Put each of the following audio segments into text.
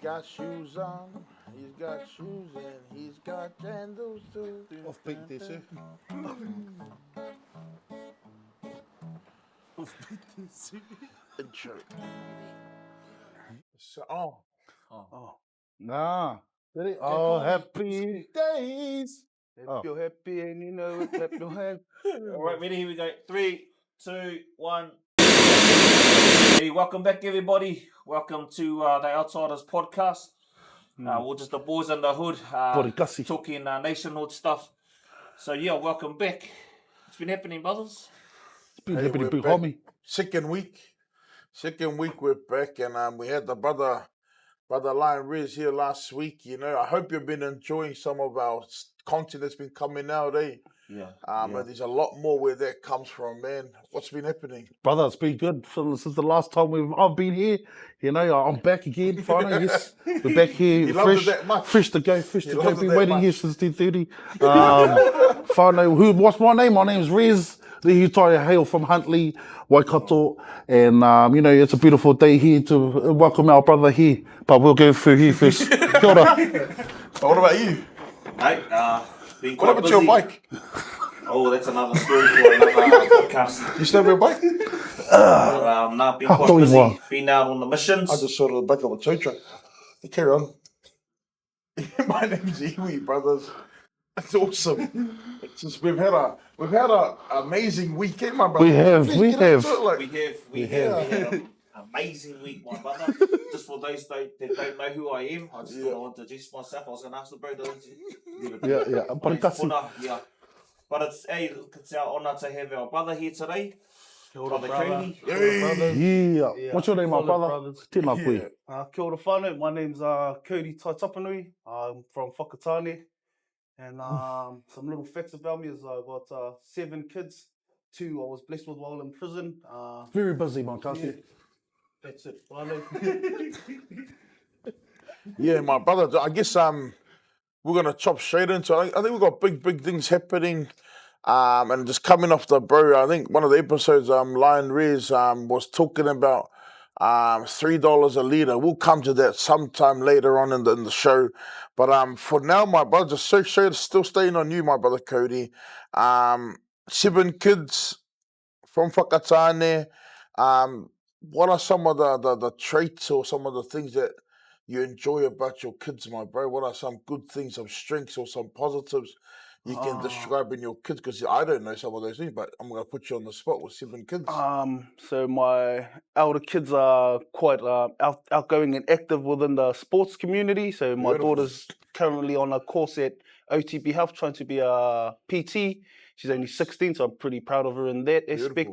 got shoes on, he's got shoes, and he's got sandals too. Off-beat this, eh? Off-beat this, Intro. So, Oh. Nah. Did it? Oh, happy days. If you're happy and you know it, clap your hands. All right, ready? Here we go. 3, 2, 1. Hey, welcome back, everybody. Welcome to the Outsiders podcast. We're just the boys in the hood talking nationhood stuff. So, yeah, welcome back. What's been happening, brothers? It's been Hey, happening, we're big back. homie. Second week we're back, and we had the brother Lion Rezz here last week. You know, I hope you've been enjoying some of our content that's been coming out, eh? Yeah. And there's a lot more where that comes from, man. What's been happening? Brother, it's been good since the last time I've been here. You know, I'm back again, finally. Yes, we're back here, He loved it that much. fresh to go. He loved it Been that waiting much. here since 10:30. Finally, what's my name? My name's Rezz. I hail from Huntly, Waikato, and you know, it's a beautiful day here to welcome our brother here. But we'll go through here first. Kia ora. But what about you? Hey, been What quite happened to your busy. bike? Oh, that's another story for another podcast. You still have your bike? Nah, been quite doing busy. well. Been out on the missions. I just saw it on the back of a tow truck. Carry on. My name's Iwi, brothers. That's awesome. It's just, we've had a amazing weekend, my brother. We have. We have an amazing week, my brother. Just for those that don't know who I am, I just thought I'd introduce myself. I was going to ask the bro to Yeah. But it's our honour to have our brother here today. Brother Codie. Yeah. What's your name, my brother? Brothers. Tina Pui. Kia ora whānau, my name's Codie Taitapanui. I'm from Whakatane. And some little facts about me is I've got 7 kids. 2 I was blessed with while in prison. Very busy, man. Can't see. That's it, whānau. Yeah, my brother. I guess we're gonna chop straight into it. I think we've got big things happening. And just coming off the bro, I think one of the episodes Lion Rezz was talking about $3 a litre. We'll come to that sometime later on in the show. But for now, my brother, just still staying on you, my brother Codie. 7 kids from Whakatane. What are some of the traits or some of the things that you enjoy about your kids, my bro? What are some good things, some strengths or some positives you can describe in your kids? Because I don't know some of those things, but I'm going to put you on the spot with 7 kids. So my elder kids are quite outgoing and active within the sports community. So my Beautiful. daughter's currently on a course at OTB Health trying to be a PT. She's only 16, so I'm pretty proud of her in that aspect.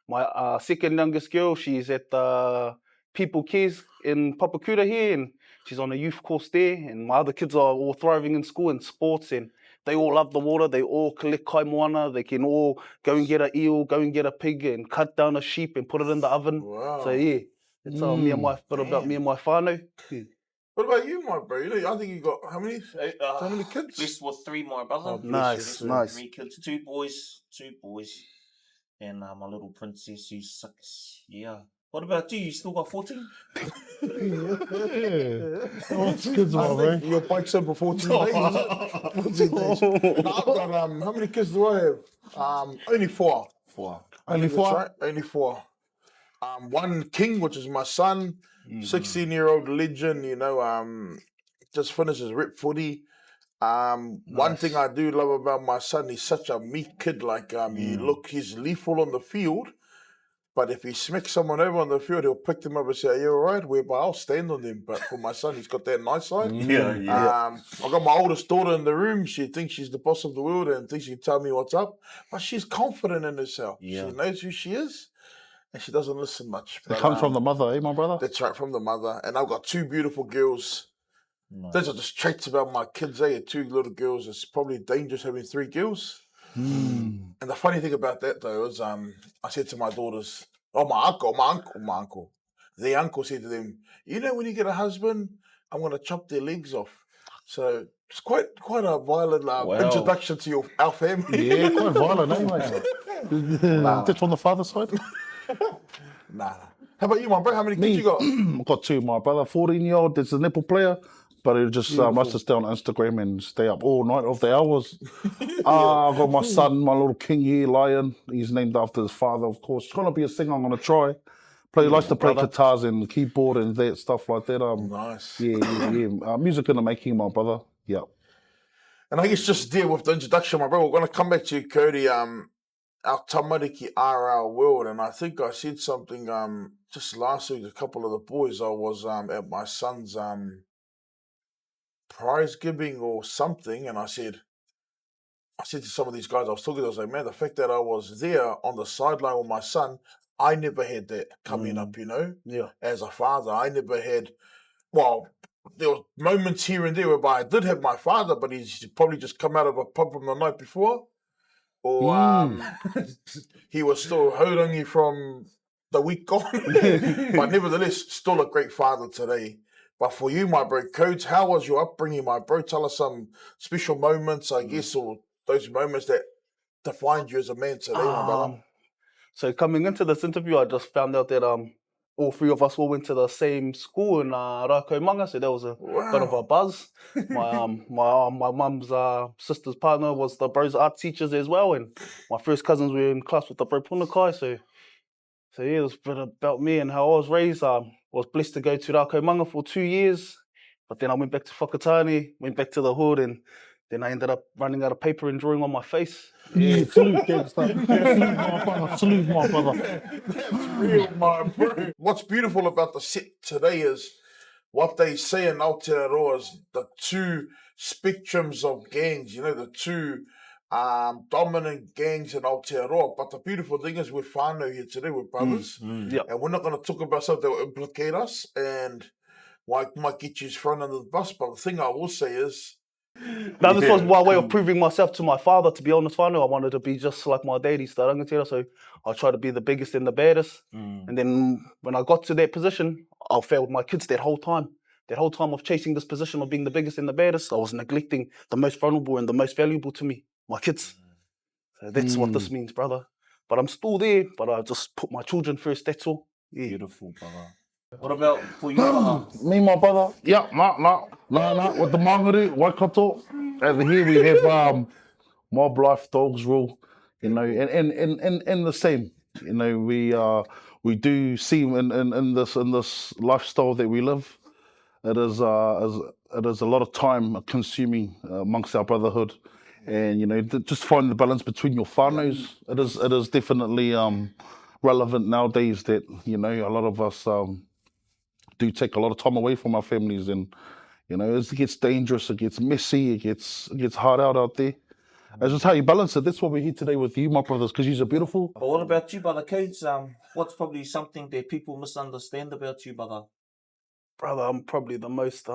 My second youngest girl, she's at the People Cares in Papakura here, and she's on a youth course there. And my other kids are all thriving in school and sports, and they all love the water. They all collect kai moana. They can all go and get an eel, go and get a pig, and cut down a sheep and put it in the oven. Wow. So yeah, it's about me and my whānau. What about you, my bro? You know, I think you got how many kids? Blessed with 3, my brother. Oh, bless Nice, you. nice. 3 kids, 2 boys. And my little princess who's 6. Yeah. What about you? You still got 14? What's kids, my bro? Your bike's up for 14 days, is it? 14 days. No, I've got, how many kids do I have? Only 4. Only That's 4? right, only 4. 1 king, which is my son, 16-year-old legend, you know, just finished his rep footy. One thing I do love about my son, he's such a meek kid. Like, he's lethal on the field, but if he smacks someone over on the field, he'll pick them up and say, "Are you all right?" Whereby I'll stand on them. But for my son, he's got that nice side. I've got my oldest daughter in the room. She thinks she's the boss of the world and thinks she can tell me what's up. But she's confident in herself. Yeah. She knows who she is, and she doesn't listen much. It comes from the mother, eh, my brother? That's right, from the mother. And I've got 2 beautiful girls. Nice. Those are just traits about my kids, eh? 2 little girls. It's probably dangerous having 3 girls. And the funny thing about that, though, is I said to my daughters, my uncle. The uncle said to them, "You know, when you get a husband, I'm going to chop their legs off." So it's quite a violent introduction to our family. Yeah, quite violent, eh, mate? That's on the father's side? Nah. How about you, my bro? How many kids you got? I've got two. My brother, 14-year-old, that's a nipple player, but he just must stay on Instagram and stay up all night off the hours. I've got my son, my little king here, Lion. He's named after his father, of course. He's gonna be a singer. I'm gonna try. Likes to play guitars and keyboard and that stuff like that. Nice. Yeah. Music in the making, my brother. Yeah. And I guess just there with the introduction, my bro, we're gonna come back to you, Codie. Our tamariki are our world, and I think I said something just last week. A couple of the boys, I was at my son's prize giving or something, and I said to some of these guys I was talking to, I was like, man, the fact that I was there on the sideline with my son, I never had that coming up, you know. Yeah. As a father, I never had. Well, there were moments here and there whereby I did have my father, but he's probably just come out of a pub from the night before. Or he was still holding from the week gone. But nevertheless, still a great father today. But for you, my bro, Codes, how was your upbringing, my bro? Tell us some special moments, I guess, or those moments that defined you as a man today, my brother. So coming into this interview, I just found out that all three of us all went to the same school in Rakoimanga, so there was a bit of a buzz. My mum's sister's partner was the bro's art teachers as well, and my first cousins were in class with the bro Punakai, so yeah, it was a bit about me and how I was raised. I was blessed to go to Rakoimanga for 2 years, but then I went back to Whakatane, went back to the hood, and then I ended up running out of paper and drawing on my face. Yeah, salute, gangster. Salute, my brother. That's real, my bro. What's beautiful about the set today is what they say in Aotearoa is the two spectrums of gangs, you know, the two dominant gangs in Aotearoa. But the beautiful thing is we're whānau here today, we're brothers. And we're not going to talk about something that will implicate us and might get you thrown under the bus. But the thing I will say is, now, this was my way of proving myself to my father, to be honest. I wanted to be just like my daddy, so I tried to be the biggest and the baddest. And then when I got to that position, I failed my kids that whole time. That whole time of chasing this position of being the biggest and the baddest, I was neglecting the most vulnerable and the most valuable to me, my kids. So that's what this means, brother. But I'm still there, but I just put my children first, that's all. Yeah. Beautiful, brother. What about for you, brother? Me, my brother. Yeah, with the manguru, Waikato. Over here we have mob life, dogs rule, you know, and the same. You know, we do see in this lifestyle that we live, it is a lot of time consuming amongst our brotherhood. And you know, just find the balance between your whānaus. It is definitely relevant nowadays that, you know, a lot of us do take a lot of time away from our families, and you know, it gets dangerous, it gets messy, it gets hard out there. It's just how you balance it. That's why we're here today with you, my brothers, because you're beautiful. But what about you, brother Codes? What's probably something that people misunderstand about you, brother? Brother, I'm probably the most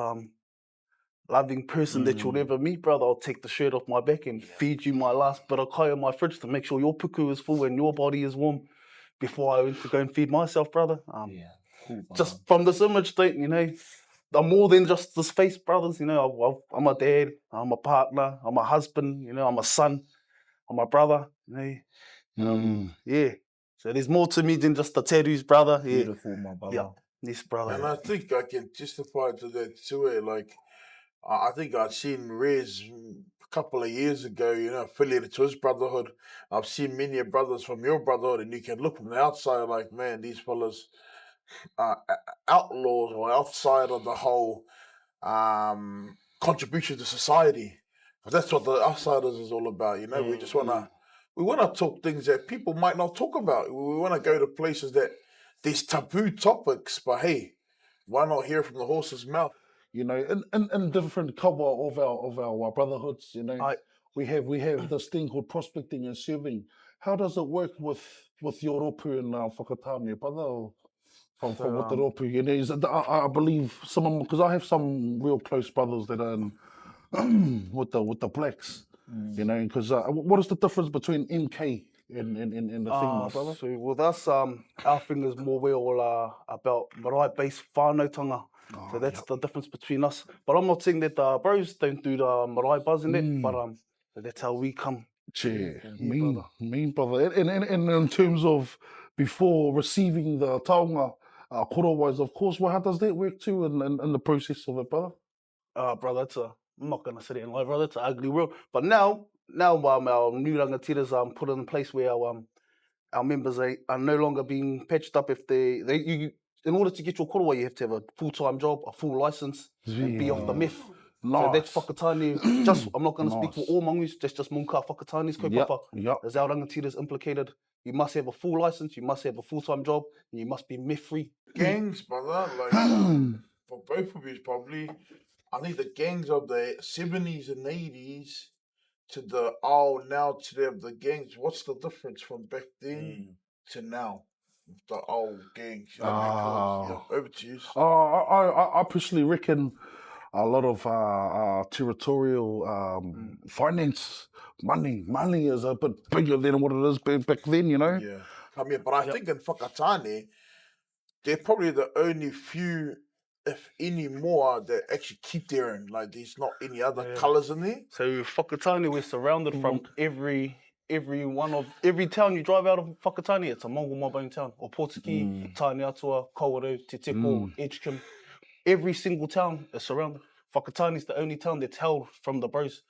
loving person that you'll ever meet, brother. I'll take the shirt off my back and feed you my last bit of kai in my fridge to make sure your puku is full and your body is warm before I went to go and feed myself, brother. Cool, just from this image, you know, I'm more than just this face, brothers. You know, I'm a dad, I'm a partner, I'm a husband, you know, I'm a son, I'm a brother, you know. Yeah. So there's more to me than just the tattoos, brother. Yeah. Beautiful, my brother. Yeah. Yes, brother. And I think I can testify to that too. Like, I think I'd seen Rezz a couple of years ago, you know, affiliated to his brotherhood. I've seen many brothers from your brotherhood, and you can look from the outside like, man, these fellas outlaws or outside of the whole contribution to society. But that's what the outsiders is all about, you know. We just wanna talk things that people might not talk about. We wanna go to places that there's taboo topics, but hey, why not hear from the horse's mouth? You know, in different cover of our brotherhoods, you know, we have this thing called prospecting and serving. How does it work with your ropu and whakatane, brother? Or from what the ropu, you know, I believe someone, because I have some real close brothers that are in, with the blacks, you know, because what is the difference between MK and the thing, my brother? So with us, our thing is more we're all about marae-based whānautanga. So that's the difference between us. But I'm not saying that the bros don't do the marae buzz in it, but that's how we come. Mean brother. And in terms of before receiving the taonga, Korero-wise, of course. Well, how does that work too in the process of it, brother? Brother, I'm not gonna sit it and lie, brother. It's an ugly world. But now our new rangatiras put in place where our members are no longer being patched up if you in order to get your korero, you have to have a full-time job, a full license, and be off the meth. So that's Nice. whakatane. Just I'm not going to speak for Nice. all mangus, just munka whakatanes kaupapa. Yep. As our rangatiras implicated, you must have a full license, you must have a full-time job, and you must be meth-free. Gangs, brother, like for both of you probably, I think the gangs of the 70s and 80s to the now to the gangs, what's the difference from back then to now? The old gangs. You know what I mean? Over to you. I personally reckon a lot of territorial finance, money is a bit bigger than what it is back then, you know? Yeah. I mean, but I think in whakatane, they're probably the only few, if any more, that actually keep their own. Like, there's not any other colours in there. So whakatane, we're surrounded from every town you drive out of whakatane, it's a Mongol mob-owned town. Or Portuguese, Tainiatua, Korero, Te Teko, Edgecombe. Every single town is surrounded. Whakatane is the only town that's held from the bros.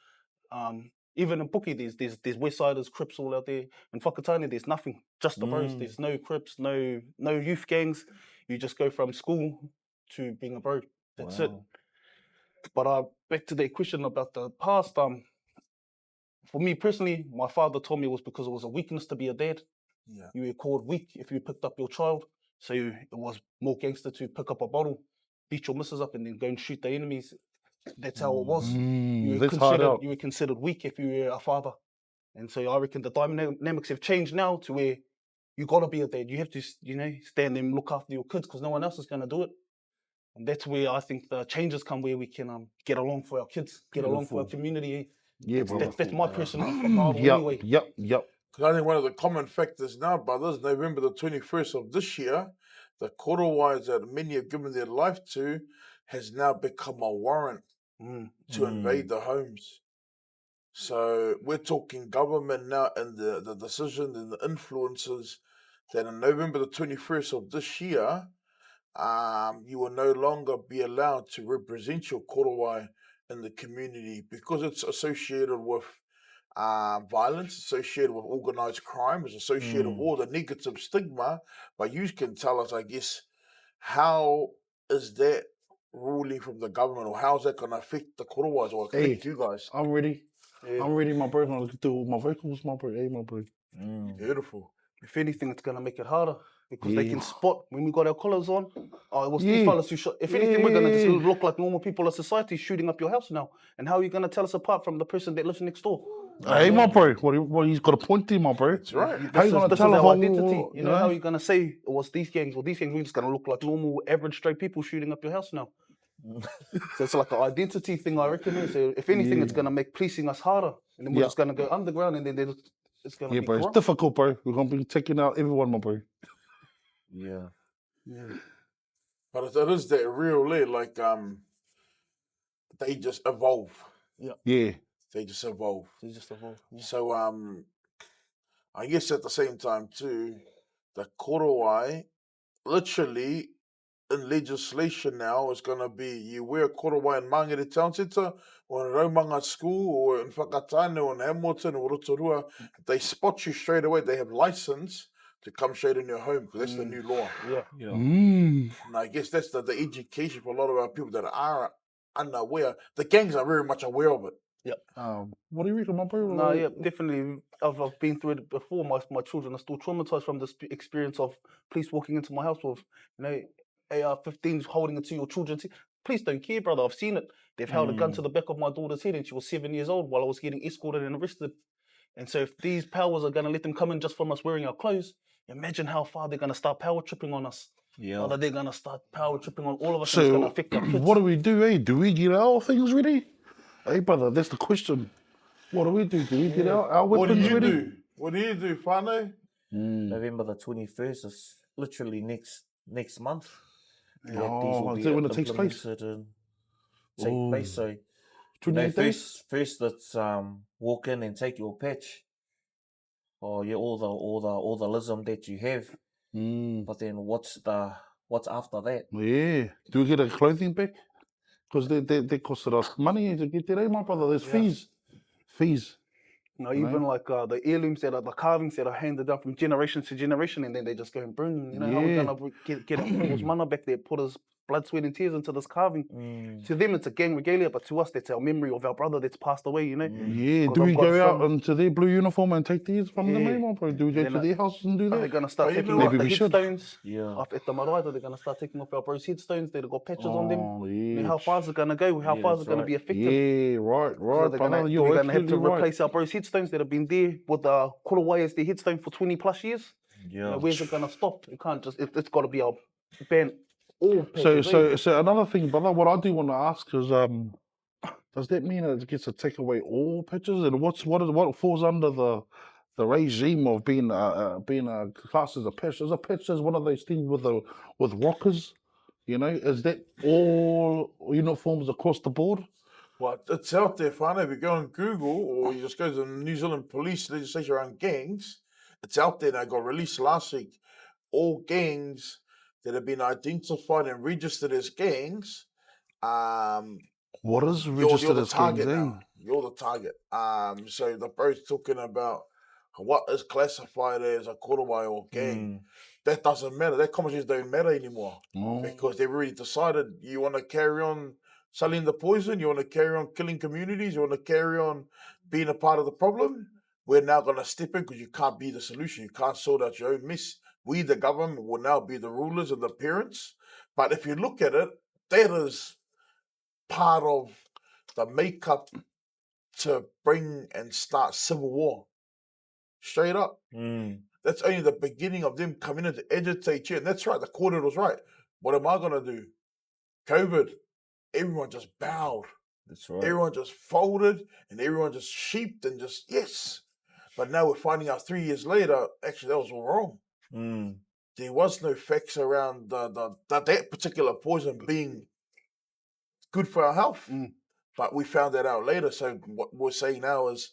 Even in Puki, there's West Siders, Crips all out there. In Whakatane, there's nothing, just the bros. There's no Crips, no youth gangs. You just go from school to being a bro. That's it. But back to that question about the past. For me personally, my father told me it was because it was a weakness to be a dad. Yeah. You were called weak if you picked up your child. So it was more gangster to pick up a bottle, beat your missus up, and then go and shoot the enemies. That's how it was. You were considered weak if you were a father. And so I reckon the dynamics have changed now to where you gotta be a dad. You have to, stand and look after your kids because no one else is gonna do it. And that's where I think the changes come, where we can get along for our kids, get along for our community. Yeah, that's my personal model anyway. Yep. Because I think one of the common factors now, brothers, November the 21st of this year, the korowais that many have given their life to has now become a warrant to invade the homes. So we're talking government now and the decision and the influences that on November the 21st of this year, you will no longer be allowed to represent your korowai in the community because it's associated with violence, associated with organised crime, it's associated with all the negative stigma. But you can tell us, I guess, how is that ruling from the government, or how is that going to affect the korowais or affect you guys? I'm ready. Yeah. I'm ready, my bro. I'm going to do my vocals, my bro. Hey, my bro. Beautiful. If anything, it's going to make it harder. Because they can spot when we got our collars on. It was these fellas who shot. If anything, we're gonna just look like normal people of society shooting up your house now. And how are you gonna tell us apart from the person that lives next door? Hey, my bro. What he's got a point in, my bro. That's right. How you gonna tell our identity? How are you gonna say it was these gangs or these gangs? We're just gonna look like normal, average, straight people shooting up your house now. So it's like an identity thing, I reckon. So if anything, it's gonna make policing us harder, and then we're just gonna go underground, and then it's gonna be bro. It's difficult, bro. We're gonna be taking out everyone, my bro. Yeah. But it is that real, like they just evolve. Yeah. They just evolve. Yeah. So I guess at the same time too, the korowai, literally in legislation now is gonna be you wear korowai in Mangere Town Centre or in Raumanga School or in Whakatane or in Hamilton or Rotorua. They spot you straight away. They have license to come straight in your home because that's the new law. And I guess that's the education for a lot of our people that are unaware. The gangs are very much aware of it. What do you reckon, my bro? No, definitely. I've been through it before. My children are still traumatized from this experience of police walking into my house with, AR-15s holding it to your children. Police don't care, brother. I've seen it. They've held a gun to the back of my daughter's head and she was 7 years old while I was getting escorted and arrested. And so if these powers are going to let them come in just from us wearing our clothes, imagine how far they're going to start power tripping on us. Or they're going to start power tripping on all of us, and it's going to affect our kids. What do we do, eh? Do we get our things ready? Hey, brother, that's the question. What do we do? Do we get our weapons ready? What do you do, Whānau? November the 21st is literally next month. Is that when it takes place? Take place. So, first let's walk in and take your patch, or all the lism that you have. But then what's the what's after that? Yeah. Do we get a clothing back? Because they costed us money to get there, my brother. There's fees. Fees. No, even like the heirlooms that are the carvings that are handed down from generation to generation, and then they just go and burn. You know how we're gonna get our people's mana back there, put us blood, sweat, and tears into this carving. To them, it's a gang regalia, but to us, that's our memory of our brother that's passed away. You know. Yeah. Do we go out into their blue uniform and take these from them, my brother? Do we go to their houses and do They're that? gonna start taking off Maybe the we should. headstones. Yeah. Off at the marae, they're gonna start taking off our bros' headstones. They've got patches on them. Yeah. And how far is it gonna go? How far is it gonna be effective? Yeah, right, So they're brother. gonna, You're we're gonna have to absolutely right. replace our bros' headstones that have been there with the korero as their headstone for 20 plus years. Yeah. Where's it gonna stop? It can't just. It's got to be our ban. All So another thing, brother. What I do want to ask is, does that mean it gets to take away all pictures? And what falls under the regime of being classed as a pitch? Is a pitch is one of those things with rockers? You know, is that all uniforms across the board? Well, it's out there, fine. If you go on Google or you just go to the New Zealand police legislation around gangs, it's out there. They got released last week. All gangs that have been identified and registered as gangs, What is you're registered the as target gangs? now. You're the target. So the bro's talking about what is classified as a korero or gang. That doesn't matter. That conversations don't matter anymore because they've already decided you want to carry on selling the poison, you want to carry on killing communities, you want to carry on being a part of the problem. We're now going to step in because you can't be the solution. You can't sort out your own mess. We, the government, will now be the rulers and the parents. But if you look at it, that is part of the makeup to bring and start civil war. Straight up. That's only the beginning of them coming in to agitate you. And that's right, the quarter was right. What am I going to do? COVID, everyone just bowed. That's right. Everyone just folded and everyone just sheeped and just, yes. But now we're finding out 3 years later, actually, that was all wrong. There was no facts around that particular poison being good for our health. But we found that out later. So what we're saying now is,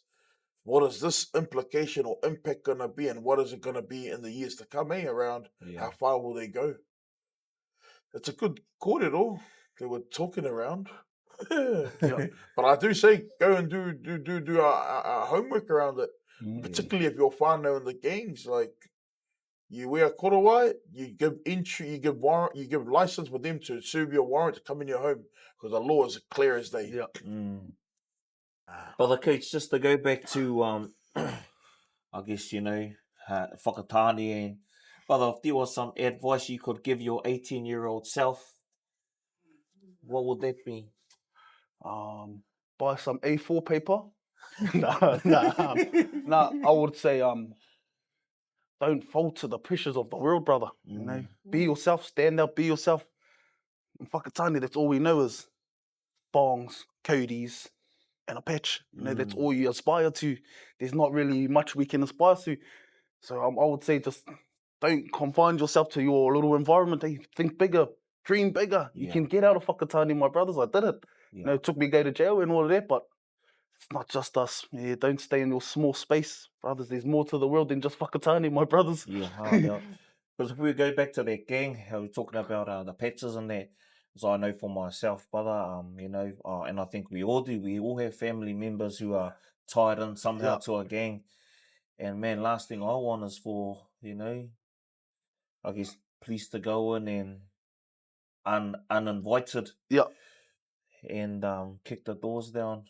what is this implication or impact going to be, and what is it going to be in the years to come, around how far will they go? It's a good korero they were talking around. But I do say, go and do our homework around it, particularly if you're whānau in the gangs. Like, you wear a korowai, you give entry, you give warrant, you give license for them to serve your warrant to come in your home because the law is clear as day. But the coach, just to go back to, I guess, whakatane and, brother, if there was some advice you could give your 18-year-old self, what would that be? Buy some A4 paper. Nah, I would say, don't fold to the pressures of the world, brother. You know, be yourself, stand up, be yourself. In whakatane, that's all we know is bongs, Codies, and a patch. You know, that's all you aspire to. There's not really much we can aspire to. So I would say just don't confine yourself to your little environment. Think bigger, dream bigger. You can get out of whakatane, my brothers. I did it. You know, it took me to go to jail and all of that, but it's not just us. Yeah, don't stay in your small space, brothers. There's more to the world than just whakatane, my brothers. Because if we go back to that gang, how we're talking about the patches and that, as I know for myself, brother, and I think we all do. We all have family members who are tied in somehow to a gang. And man, last thing I want is for, I guess, police to go in and uninvited. And kick the doors down.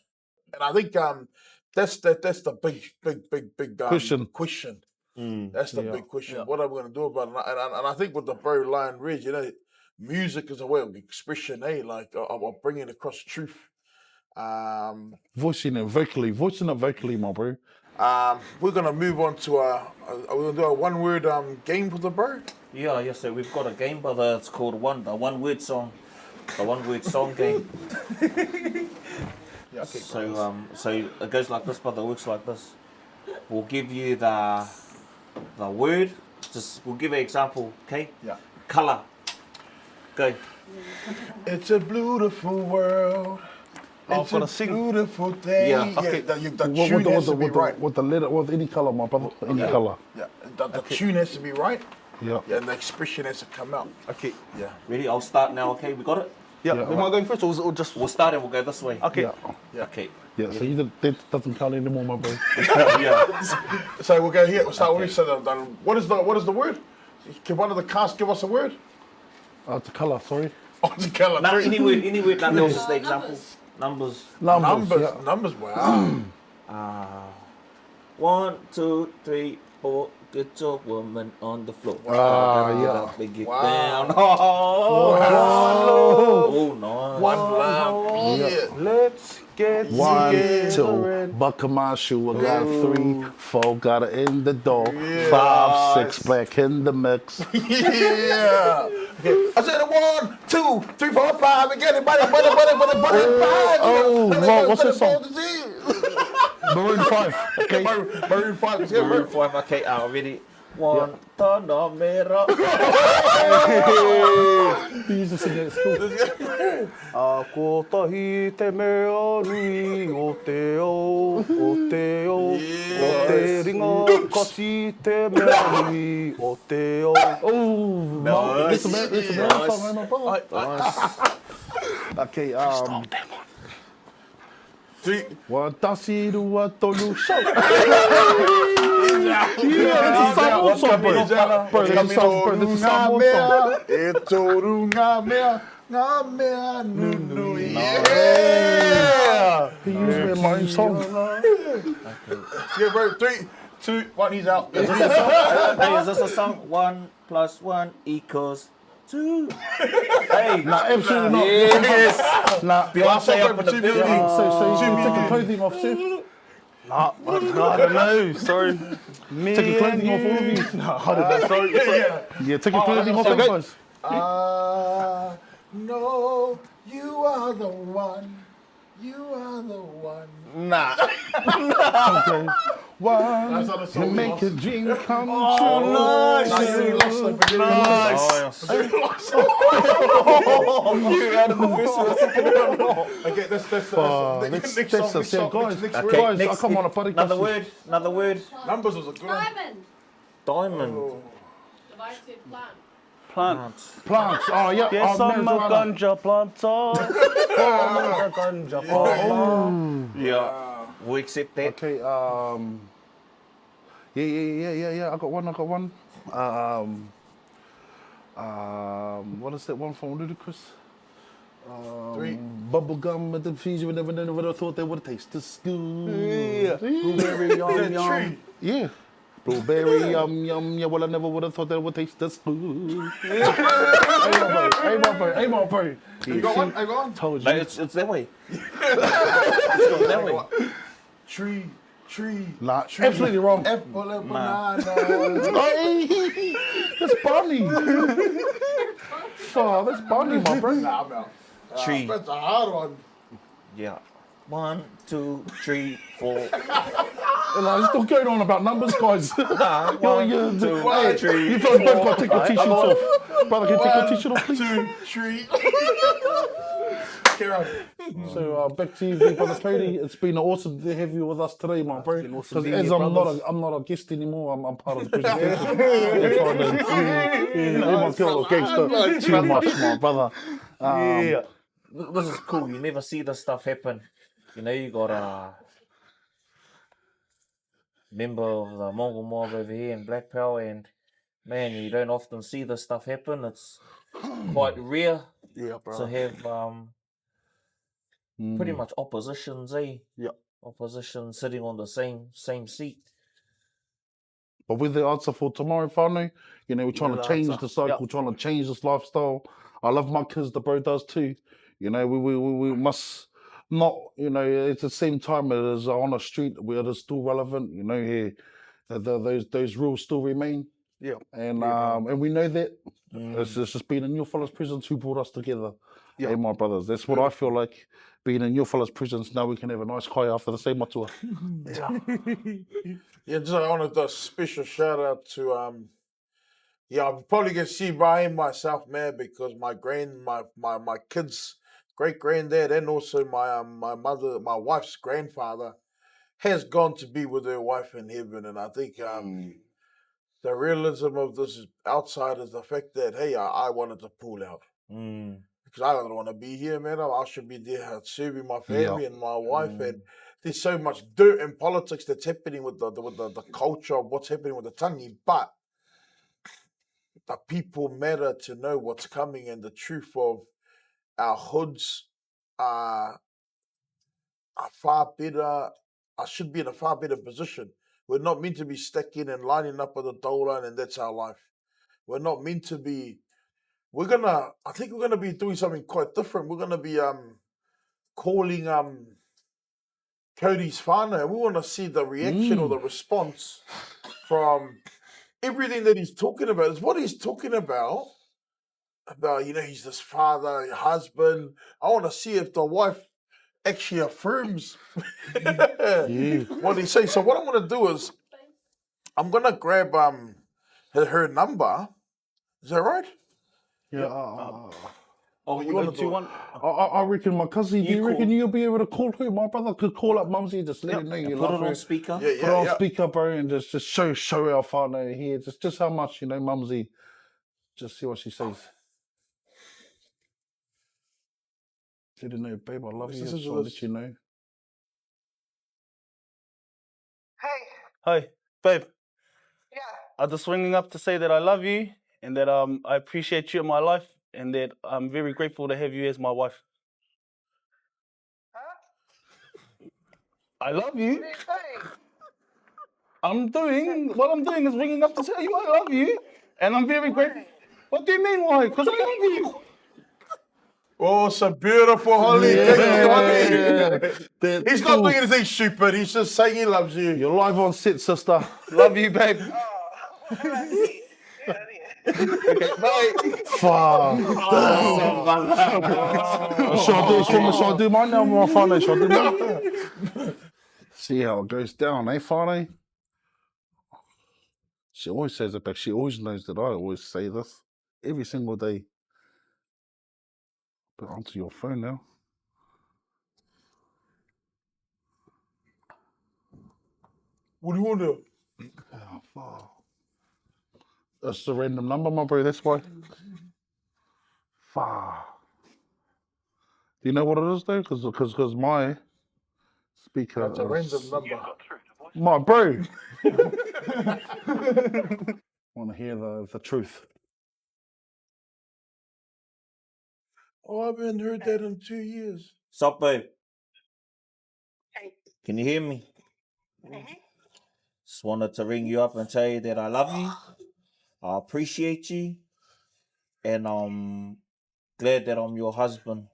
And I think that's the big question. That's the big question. What are we going to do about it? And I think with the bro Lion Rezz, music is a way of expression, like of bringing across truth. Voicing it vocally, my bro. We're going to move on to are we going to do a one-word game for the bro? Yeah, so we've got a game, brother. It's called the one-word song. The one-word song game. So it goes like this, brother. It works like this. We'll give you the word. We'll give an example, okay? Colour. Go. It's a beautiful world. It's a beautiful thing. The tune has to be right. With the letter, with any colour, my brother. Any colour. The tune has to be right. Yeah. and the expression has to come out. Okay. Yeah. Ready? I'll start now. Okay, we got it. Yeah. Yeah, Am I going first or just? We'll start and we'll go this way. Okay. Yeah. Okay. Yeah, so that doesn't count anymore, my bro. Yeah. So we'll go here. We'll start with you. So what is the word? Can one of the cast give us a word? It's a colour, sorry. Oh, the colour. No, any word. No, that was just the example. Numbers. Numbers. Wow. 1, 2, 3, 4. Get your woman on the floor. Yeah. Big it Wow. down. Oh, nice. One love. Yeah. Let's get 1, together 2, buckle my shoe. I got 3, 4, got it in the door. Yeah. 5, 6, back in the mix. Yeah. Okay. I said 1, 2, 3, 4, 5. Again, buddy. Oh, Lord, what's this song? Maroon 5. Okay. Maroon 5 is here, Maroon bro. 5, okay, ready? One, Tanamera. We used to sing it at school. Ko tahi te mea nui o te o te o te ringa kasi te mea nui o te o. Oh, Nice. it's a Maroon song, right, my brother? Nice. Okay, Stop that one. 3. Watashi rua tonu show. Yeah, it's a Samoan song, bro. Bro, this is a Samoan song. E toru ngā mea nunui. Yeah. He used me in my own song. Yeah, bro. 3, 2, 1. He's out. Hey, is this a song? 1 + 1 = 2. Hey, Nah, absolutely not. yes. Nah, Beyonce up in the building. so you take the clothing off, sir? Nah, I don't know. Sorry. Me Take the clothing off, all of you. Sorry. Yeah, take your clothing off, guys. No, you are the one. You are the one. Nah. Okay. One, That's not a song to we make lost. a dream come true. Nah, you really lost it, but you Nice. You out of the first Okay, that's Next song, guys, next Okay, word. I come on a party. Another word. Numbers was a good one. Diamond. Divide to plant. Plant. Plants. Oh, yeah. Yes, oh, I'm a marijuana. ganja planter. I'm a ganja planter. Yeah. We accept that. Okay, yeah. I got one. What is that one from Ludacris? 3. Bubblegum at the fusion, never thought they would taste this good. Yeah. Blueberry yum yum. Tree. Yeah. Blueberry, yum. Yeah, well, I never would have thought that would taste this good. Hey, my bro. You got one? I got one. Told No, you. it's that way. It's going that way. Tree. Nah, absolutely wrong. Apple and banana. Hey, that's Barney. Oh, that's Barney, my bro. Nah, I'm out. Tree. That's a hard one. Yeah. 1, 2, 3, 4. It's still going on about numbers, guys. Nah, Yo, 1, you 2, hey, 3. you both got to take your t-shirts off. Brother, can you take your t-shirt off, please? 2, 3. Kieran. So back to you, Brother Codie. It's been awesome to have you with us today, my bro. been awesome Because being as here, I'm brothers. not a guest anymore, I'm part of the presentation. Everyone's got a gangster too much, my brother. Yeah. This is cool. You never see this stuff happen. You know, you got a member of the Mongol mob over here in Black Power, and man, you don't often see this stuff happen. It's quite rare Yeah, to bro. have pretty much oppositions, eh? Yeah. Opposition sitting on the same seat. But we're the answer for tomorrow, whānau. You know, we're trying We're to the change answer. the cycle, Yep. trying to change this lifestyle. I love my kids, the bro does too. You know, we must not, you know, at the same time it is on the street where it is still relevant, you know, here those rules still remain. Yeah. And we know that. It's just being in your fellas' prisons who brought us together. Yeah. Hey, my brothers. That's what I feel like. Being in your fellas' prisons, now we can have a nice kai after the same matua. Yeah, just I want to do a special shout out to yeah, I'm probably gonna see Brian myself, man, because my kids' great granddad and also my wife's grandfather has gone to be with her wife in heaven, and I think the realism of this outside is the fact that, hey, I wanted to pull out. Because I don't want to be here, man. I should be there serving my family and my wife. And there's so much dirt in politics that's happening with the culture of what's happening with the tangi. But the people matter to know what's coming, and the truth of our hoods are far better. I should be in a far better position. We're not meant to be stacking and lining up with the dole line, and that's our life. We're not meant to be. I think we're gonna be doing something quite different. We're gonna be calling Codie's whānau. We want to see the reaction or the response from everything that he's talking about. Is what he's talking about, he's this father, husband. I want to see if the wife actually affirms what he's saying. So what I'm going to do is I'm going to grab her number. Is that right? Yeah. You want to do one? I reckon my cousin. Do you reckon you'll be able to call her? My brother could call up Mumsy, just let her know you love her. Put it on speaker. Put it on speaker, bro, and just show our whānau here, just how much Mumsy. Just see what she says. Let her know, babe, I love you. Just want to let you know. Hey, babe. Yeah. I'm just ringing up to say that I love you and that I appreciate you in my life and that I'm very grateful to have you as my wife. Huh? I love you. What are you saying? What I'm doing is ringing up to tell you I love you and I'm very grateful. What do you mean why? Because I love you. Oh, it's a beautiful Holly. He's not doing anything stupid. He's just saying he loves you. You're live on set, sister. Love you, babe. Okay, bye. Fuck. Shall I do mine now, my whānau? Shall I do mine? See how it goes down, whānau? She always says it back. She always knows that I always say this every single day. But onto your phone now. What do you want to do? Oh, fuck. That's a random number, my bro. That's why. Fuck. Do you know what it is, though? Because my speaker That's a random number. My bro. Want to hear the truth. Oh, I haven't heard that in 2 years. Sup, babe? Hey. Can you hear me? Just wanted to ring you up and tell you that I love you. I appreciate you. And I'm glad that I'm your husband.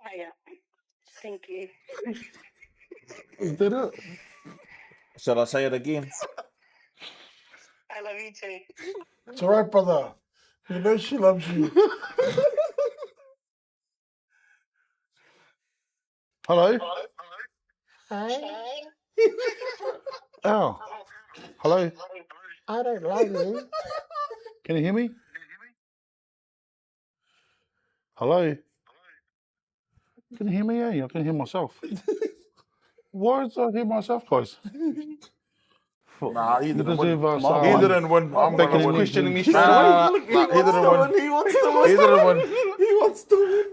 Oh, yeah. Thank you. Is that it? Shall I say it again? I love you too. It's all right, brother. You know she loves you. Hello? Hi. Oh. Hello? I don't love you. Can you hear me? Hello? Can you hear me? Yeah, I can hear myself. Why did I hear myself, guys? Nah, he didn't deserve win. a sign. He didn't win. I'm Beck going is to win. questioning me straight Nah, away. he didn't win. He wants to win. He didn't win. He wants to win.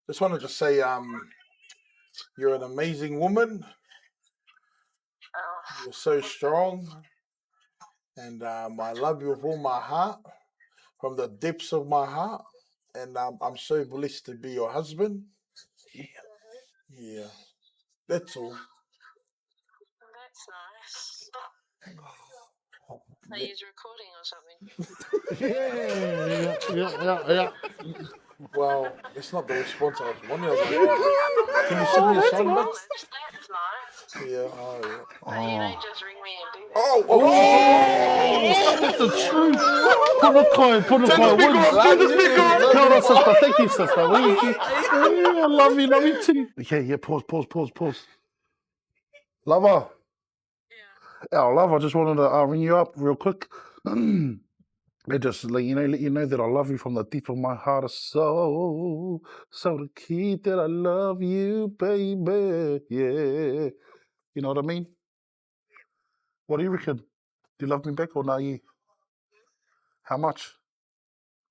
Just wanted to say, you're an amazing woman. You're so strong. And I love you with all my heart, from the depths of my heart. And I'm so blessed to be your husband. Yeah. That's all. That's nice. Are you recording or something? Yeah. Well, it's not the response I was wanting. Can you send me a song back? That's nice. Yeah, oh yeah. But you don't just ring me and do that. Oh! That's the truth. Put the coin. Turn the speaker on. Tell her, sister. Thank you, sister. I love you too. Yeah, pause. Lover. Yeah. Oh, love, I just wanted to ring you up real quick. And just let you know that I love you from the deep of my heart or soul. So to keep that I love you, baby. Yeah. You know what I mean? What do you reckon? Do you love me back or not? Yeah. How much?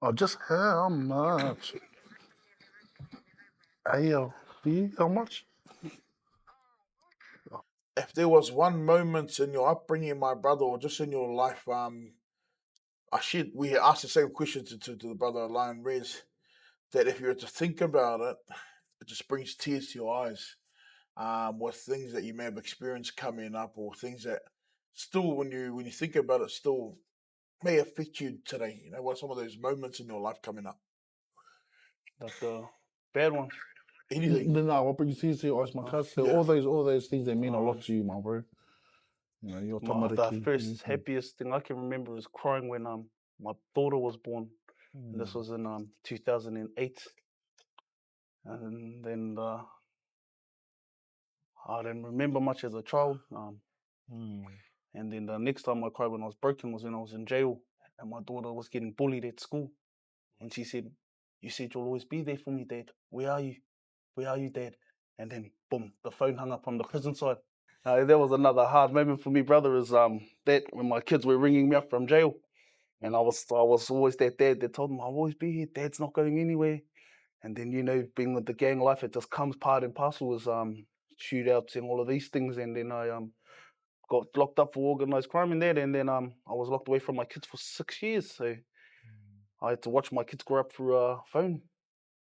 Oh, just how much? Hey, how much? If there was one moment in your upbringing, my brother, or just in your life, we asked the same question to the brother Lion Rezz, that if you were to think about it, it just brings tears to your eyes. With things that you may have experienced coming up, or things that still, when you think about it, still may affect you today. You know, what are some of those moments in your life coming up? Like the bad ones. Anything? No, what brings tears to your eyes, my cousin? yeah. All those things, they mean a lot to you, my bro. You know, your The tamariki. first happiest thing I can remember is crying when my daughter was born. And this was in 2008. And then I didn't remember much as a child. And then the next time I cried when I was broken was when I was in jail, and my daughter was getting bullied at school. And she said, "You said you'll always be there for me, Dad. Where are you? Where are you, Dad?" And then, boom, the phone hung up from the prison side. That was another hard moment for me, brother, is that when my kids were ringing me up from jail. And I was always that dad that told them, "I'll always be here. Dad's not going anywhere." And then, you know, being with the gang life, it just comes part and parcel with shootouts and all of these things. And then I got locked up for organised crime in that. And then I was locked away from my kids for 6 years. So I had to watch my kids grow up through a phone.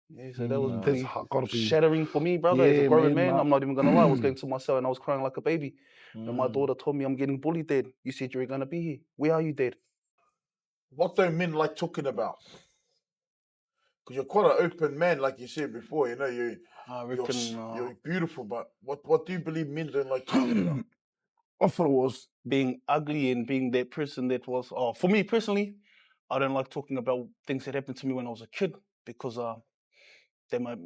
Yeah, so that was That's pretty gotta be. shattering for me, brother. As a Yeah, grown man, man, I'm not even gonna lie. I was going to my cell and I was crying like a baby. And my daughter told me, "I'm getting bullied, Dad. You said you were gonna be here. Where are you, Dad?" What do men like talking about? Because you're quite an open man, like you said before. You know, I reckon you're beautiful, but what do you believe men don't like talking about? I thought it was. being ugly and being that person that was. For me personally, I don't like talking about things that happened to me when I was a kid because they might.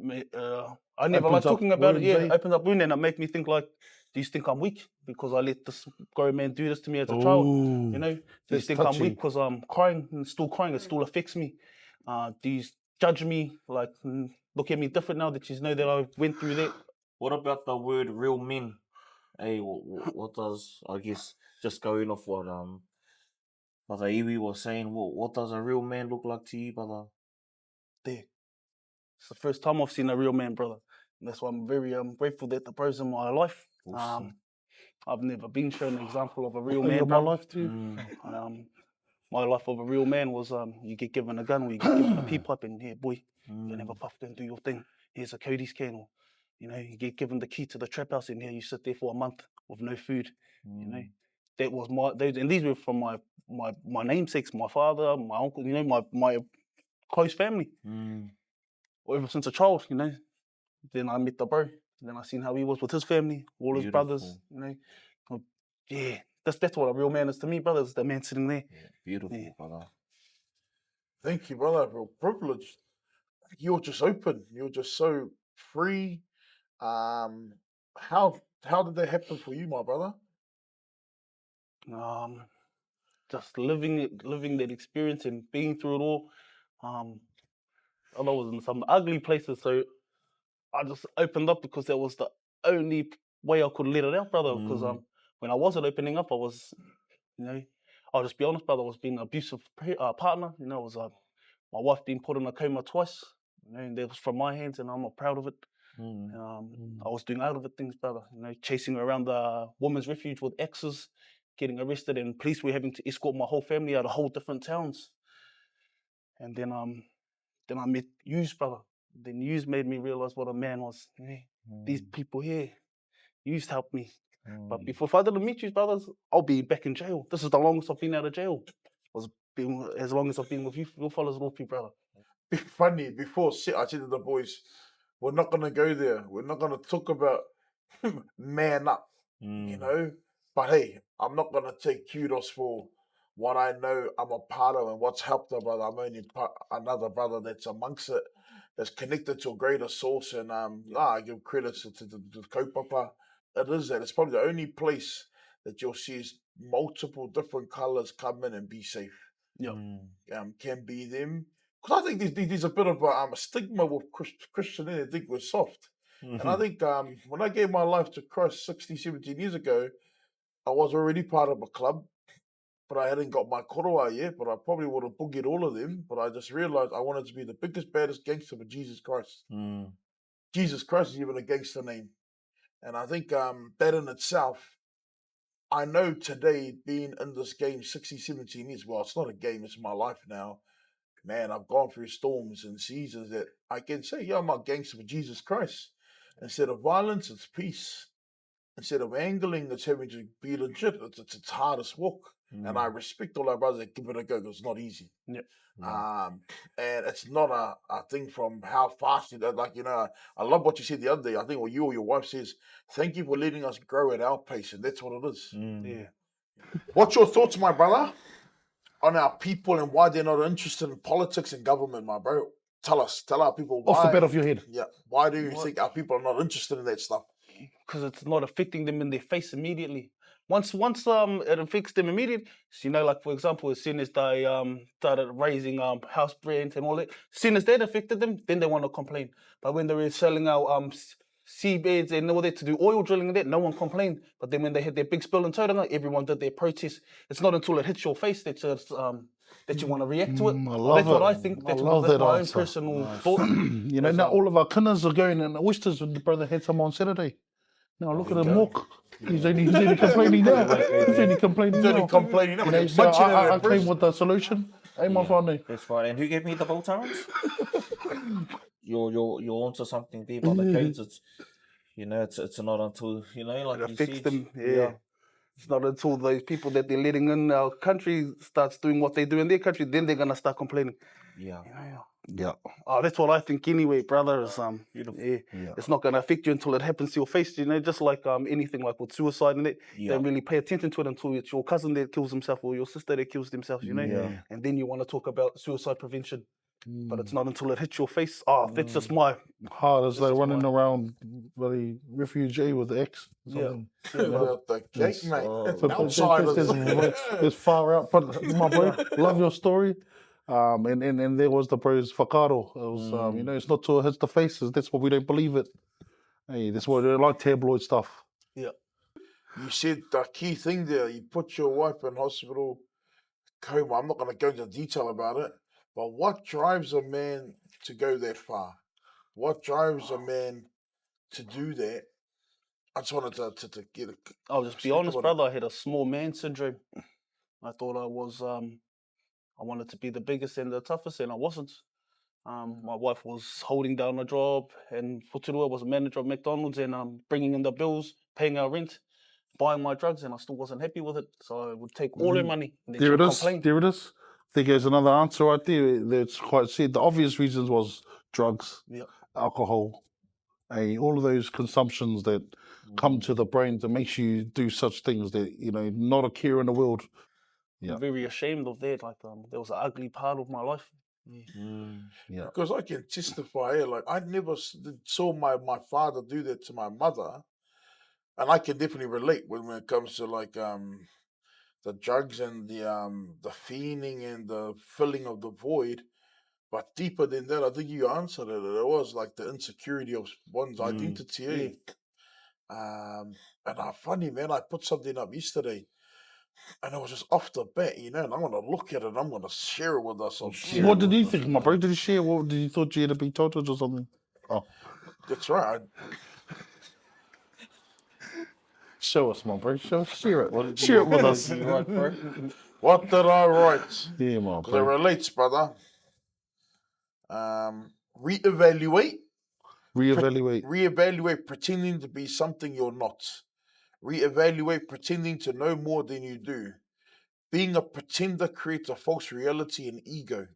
I never Opens like up talking about it. wounds, Yeah, eh? opens up wound and it make me think like, do you think I'm weak because I let this grown man do this to me as a child? You Oh, know, do you that's think I'm weak touchy. because I'm crying and still crying? It still affects me. Do you judge me like look at me different now that you know that I went through that? What about the word real men? Hey, what does, I guess, just going off what Brother Iwi was saying, what does a real man look like to you, brother? There. It's the first time I've seen a real man, brother. And that's why I'm very grateful that the bro's in my life. Awesome. I've never been shown an example of a real You're man, my brother. life too. My life of a real man was you get given a gun or you get given a pea pipe and here, boy, you can have a puff and do your thing. Here's a Codie's can, or you get given the key to the trap house and here you sit there for a month with no food. You know, that was and these were from my namesakes, my father, my uncle, my close family. Ever since a child, Then I met the bro. Then I seen how he was with his family, all his brothers. Yeah, that's what a real man is to me, brother. Is the man sitting there. Yeah, beautiful, brother. Thank you, brother. Real privileged. You're just open. You're just so free. Um, how did that happen for you, my brother? Just living that experience and being through it all. I was in some ugly places, so I just opened up because that was the only way I could let it out, brother. Because when I wasn't opening up, I was, I'll just be honest, brother. I was being an abusive partner. I was my wife being put in a coma twice. And that was from my hands, and I'm not proud of it. I was doing other things, brother. Chasing around the women's refuge with exes, getting arrested, and police were having to escort my whole family out of whole different towns. And then I met yous, brother. Then yous made me realize what a man was. These people here, yous helped me. But if I didn't meet you, brothers, I'll be back in jail. This is the longest I've been out of jail. As long as I've been with you, your fellas with you, brother. Funny, before I said to the boys, we're not gonna go there. We're not gonna talk about man up, But hey, I'm not gonna take kudos for what I know I'm a part of and what's helped a brother. I'm only another brother that's amongst it, that's connected to a greater source. And I give credits to the kaupapa. It is that. It's probably the only place that you'll see is multiple different colours come in and be safe. Yeah. Can be them. Because I think there's a bit of a stigma with Christianity. I think we're soft. And I think when I gave my life to Christ 16, 17 years ago, I was already part of a club. but I hadn't got my korero yet, but I probably would have boogied all of them. But I just realized I wanted to be the biggest, baddest gangster for Jesus Christ. Jesus Christ is even a gangster name. And I think that in itself, I know today being in this game 16, 17 years, well, it's not a game, it's my life now. Man, I've gone through storms and seasons that I can say, yeah, I'm a gangster for Jesus Christ. Instead of violence, it's peace. Instead of angling, it's having to be legit. It's hardest walk. And I respect all our brothers that give it a go because it's not easy. Yep. And it's not a thing from how fast you do. Like, you know, I love what you said the other day. I think what you or your wife says, thank you for letting us grow at our pace. And that's what it is. Yeah. What's your thoughts, my brother, on our people and why they're not interested in politics and government, my bro? Tell our people why. Off the bat of your head. Yeah. Why do you think our people are not interested in that stuff? Because it's not affecting them in their face immediately. Once it affects them immediately, so, you know, like for example, as soon as they started raising house rent and all that, as soon as that affected them, then they want to complain. But when they were selling out seabeds and all that to do oil drilling and that, no one complained. But then when they had their big spill in Tauranga, everyone did their protest. It's not until it hits your face that you want to react to it. That's what I think. That's my own answer. personal thought. You know, now all of our kinners are going in the oysters with the brother had some on Saturday. Now look at him walk. He's only complaining now. He's only complaining now. You know, So I came with the solution. Hey, my whānau. That's right. And who gave me the Voltarans? You're onto something there, brother Codes. It's, you know, it's not until, you know, like It you affects said, them. Yeah. It's not until those people that they're letting in our country starts doing what they do in their country, then they're gonna start complaining. Yeah. Yeah. Oh, that's what I think anyway, brother. Is Beautiful. yeah, it's not gonna affect you until it happens to your face. You know, just like anything like with suicide and it, you don't really pay attention to it until it's your cousin that kills himself or your sister that kills themselves. You know, and then you want to talk about suicide prevention. But it's not until it hits your face. Oh, that's just my hard as they running around bloody refugee with the ex. About the cake, mate. It's But outsiders. It's far out. But my boy, love your story. And there was the bro's whakaro. It was, you know, it's not till it hits the faces. That's why we don't believe it. Hey, that's why they like tabloid stuff. yeah. You said the key thing there. You put your wife in hospital, coma. I'm not going to go into detail about it. But what drives a man to go that far? What drives a man to do that? I just wanted to get a... I'll just be honest, brother. I had a small man syndrome. I thought I was, I wanted to be the biggest and the toughest, and I wasn't. My wife was holding down a job, and Futurua was a manager of McDonald's, and bringing in the bills, paying our rent, buying my drugs, and I still wasn't happy with it. So I would take all her money. And then There it is. complain. There it is. I think there's another answer right there. That's quite said. The obvious reasons was drugs, alcohol, all of those consumptions that come to the brain that makes you do such things that, you know, not a care in the world. I'm very ashamed of that. Like, there was an ugly part of my life. Because I can testify here, like I never saw my father do that to my mother, and I can definitely relate when it comes to like the drugs and the fiending and the filling of the void. But deeper than that, I think you answered it. It was like the insecurity of one's identity. And funny, man, I put something up yesterday. And it was just off the bat, you know, and I'm going to look at it, I'm going to share it with us. What did you think, my bro? Did you share? What did you thought you had to be told or something? Oh. That's right. Show us, my bro. Share it. Share it with us. What did I write? Yeah, my Because it bro. relates, brother. Reevaluate. Reevaluate pretending to be something you're not. Reevaluate pretending to know more than you do. Being a pretender creates a false reality and ego.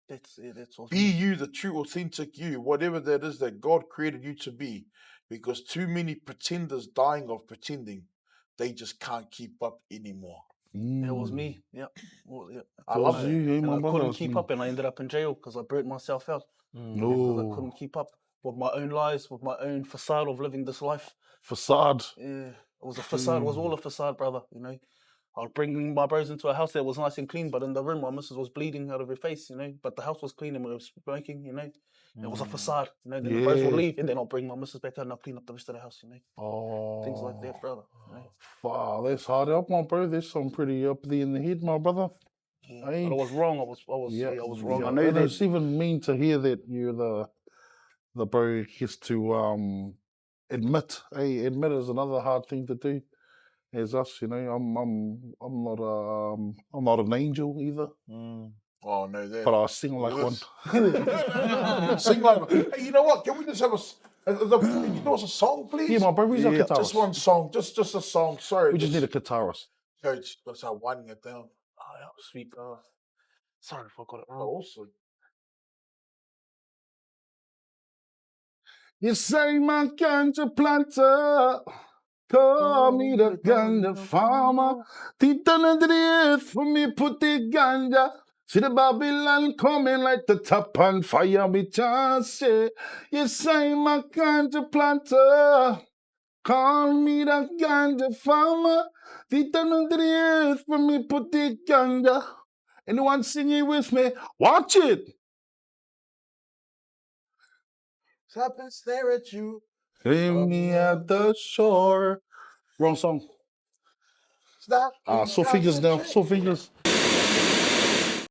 That's awesome. Be you, the true, authentic you, whatever that is that God created you to be. Because too many pretenders dying of pretending, they just can't keep up anymore. That was me. Yeah. Well, yeah. I love it. And I couldn't keep up, and I ended up in jail because I burnt myself out. Because I couldn't keep up with my own lies, with my own facade of living this life. Facade. Yeah. It was a facade. It was all a facade, brother. You know, I was bringing my bros into a house that was nice and clean, but in the room, my missus was bleeding out of her face, you know. But the house was clean and we were smoking, you know. It was a facade, you know. Then the bros would leave, and then I'll bring my missus back out and I'll clean up the rest of the house, you know. Oh. Things like that, brother. You know? Wow, that's hard up, my bro. There's some pretty up there in the head, my brother. Yeah, but I was wrong. I was wrong. I know and that. it's even mean to hear that you're the bro gets to admit. Hey, admit is another hard thing to do. As us, you know, I'm not an angel either, Oh no, that. but I sing like one. Sing like one. Hey, you know what? Can we just have can you do us a song, please? Yeah, my bro, who's our guitarist? Just one song, just a song. Sorry, We just need a guitarist. Coach. Let's start winding it down. Oh, that was sweet, brother. Sorry if I got it wrong. Also, You say my ganja planter, call me the ganja farmer. Deep down under the earth for me put the ganja. See the Babylon coming like the top on fire, me chance. You say my ganja planter, call me the ganja farmer. Deep down under the earth for me put the ganja. Anyone singing with me? Watch it. stop and stare at you. Leave me at the shore. Wrong song. Stop. Sore fingers now. Sore fingers.